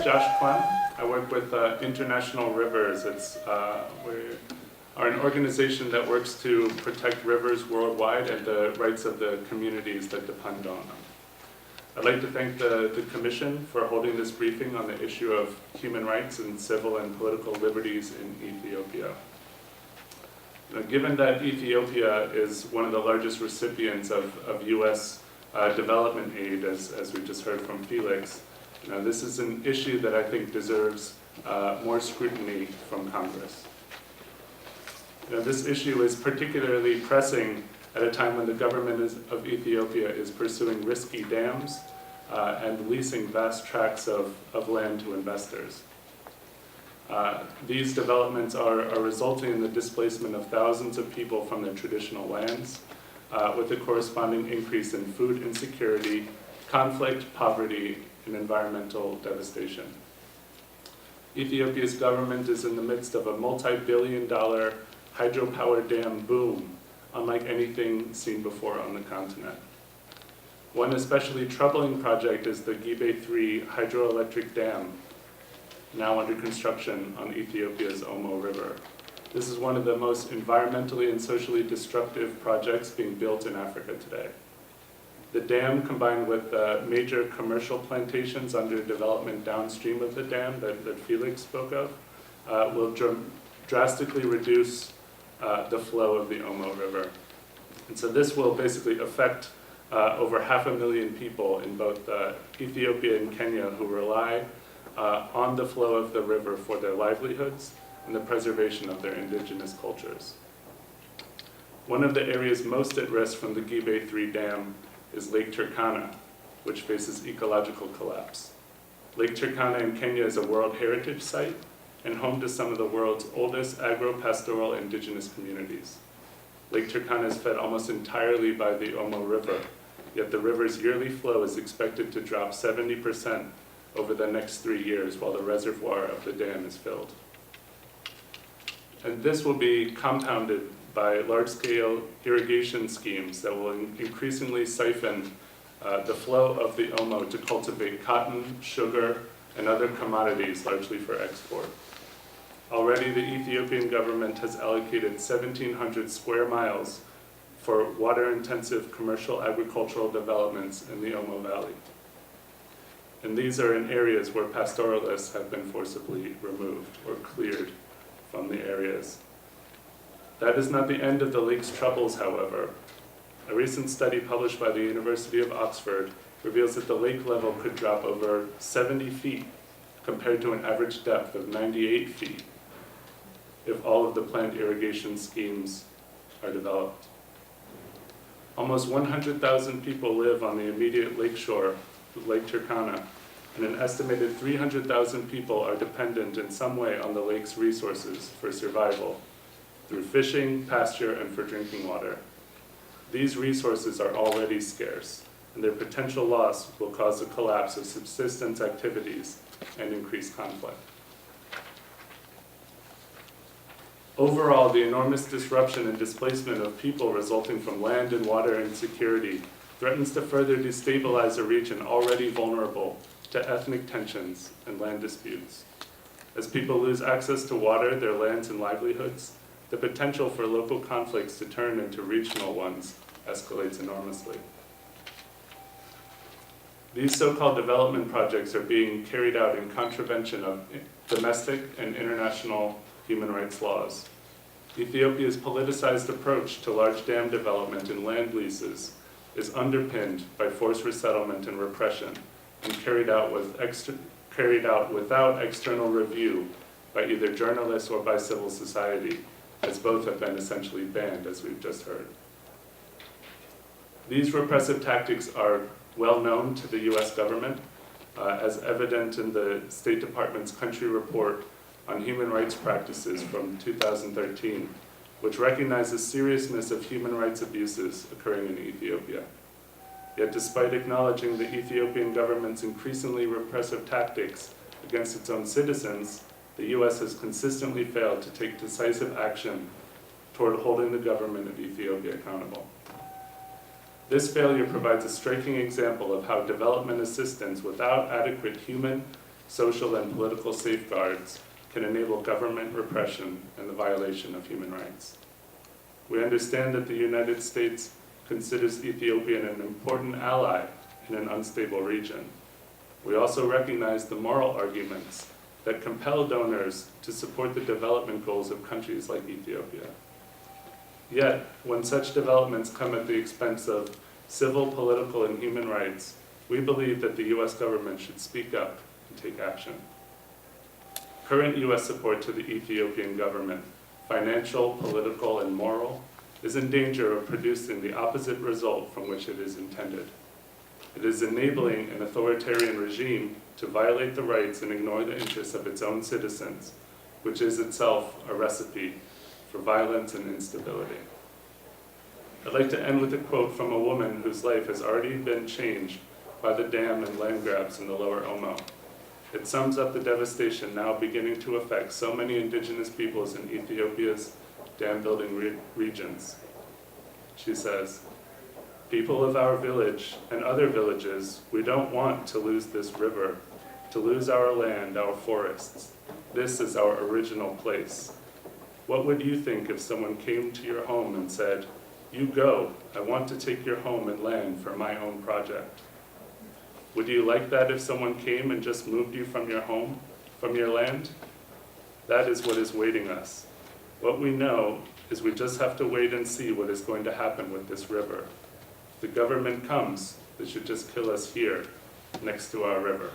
Josh Klemm. I work with International Rivers. We are an organization that works to protect rivers worldwide and the rights of the communities that depend on them. I'd like to thank the Commission for holding this briefing on the issue of human rights and civil and political liberties in Ethiopia. Given that Ethiopia is one of the largest recipients of U.S. Development aid, as we just heard from Felix, this is an issue that I think deserves more scrutiny from Congress. This issue is particularly pressing at a time when the government of Ethiopia is pursuing risky dams and leasing vast tracts of land to investors. These developments are resulting in the displacement of thousands of people from their traditional lands, with a corresponding increase in food insecurity, conflict, poverty, and environmental devastation. Ethiopia's government is in the midst of a multi-billion-dollar hydropower dam boom, unlike anything seen before on the continent. One especially troubling project is the Gibe 3 hydroelectric dam, now under construction on Ethiopia's Omo River. This is one of the most environmentally and socially destructive projects being built in Africa today. The dam, combined with major commercial plantations under development downstream of the dam that Felix spoke of, will drastically reduce the flow of the Omo River. And so this will basically affect over 500,000 people in both Ethiopia and Kenya who rely on the flow of the river for their livelihoods and the preservation of their indigenous cultures. One of the areas most at risk from the Gibe 3 dam is Lake Turkana, which faces ecological collapse. Lake Turkana in Kenya is a World Heritage Site and home to some of the world's oldest agro-pastoral indigenous communities. Lake Turkana is fed almost entirely by the Omo River, yet the river's yearly flow is expected to drop 70% over the next 3 years while the reservoir of the dam is filled. And this will be compounded by large-scale irrigation schemes that will increasingly siphon the flow of the Omo to cultivate cotton, sugar, and other commodities, largely for export. Already, the Ethiopian government has allocated 1,700 square miles for water-intensive commercial agricultural developments in the Omo Valley. And these are in areas where pastoralists have been forcibly removed or cleared from the areas. That is not the end of the lake's troubles, however. A recent study published by the University of Oxford reveals that the lake level could drop over 70 feet compared to an average depth of 98 feet if all of the planned irrigation schemes are developed. Almost 100,000 people live on the immediate lakeshore of Lake Turkana, and an estimated 300,000 people are dependent in some way on the lake's resources for survival, through fishing, pasture, and for drinking water. These resources are already scarce, and their potential loss will cause a collapse of subsistence activities and increased conflict. Overall, the enormous disruption and displacement of people resulting from land and water insecurity threatens to further destabilize a region already vulnerable to ethnic tensions and land disputes. As people lose access to water, their lands, and livelihoods, the potential for local conflicts to turn into regional ones escalates enormously. These so-called development projects are being carried out in contravention of domestic and international human rights laws. Ethiopia's politicized approach to large dam development and land leases is underpinned by forced resettlement and repression, and carried out without external review by either journalists or by civil society, as both have been essentially banned, as we've just heard. These repressive tactics are well known to the US government, as evident in the State Department's country report on human rights practices from 2013, which recognizes seriousness of human rights abuses occurring in Ethiopia. Yet despite acknowledging the Ethiopian government's increasingly repressive tactics against its own citizens, the US has consistently failed to take decisive action toward holding the government of Ethiopia accountable. This failure provides a striking example of how development assistance without adequate human, social and political safeguards can enable government repression and the violation of human rights. We understand that the United States considers Ethiopia an important ally in an unstable region. We also recognize the moral arguments that compel donors to support the development goals of countries like Ethiopia. Yet, when such developments come at the expense of civil, political, and human rights, we believe that the US government should speak up and take action. Current US support to the Ethiopian government, financial, political, and moral, is in danger of producing the opposite result from which it is intended. It is enabling an authoritarian regime to violate the rights and ignore the interests of its own citizens, which is itself a recipe for violence and instability. I'd like to end with a quote from a woman whose life has already been changed by the dam and land grabs in the lower Omo. It sums up the devastation now beginning to affect so many indigenous peoples in Ethiopia's dam-building regions. She says, "People of our village and other villages, we don't want to lose this river, to lose our land, our forests. This is our original place. What would you think if someone came to your home and said, 'You go, I want to take your home and land for my own project'? Would you like that if someone came and just moved you from your home, from your land? That is what is waiting us. What we know is we just have to wait and see what is going to happen with this river. If the government comes, they should just kill us here, next to our river."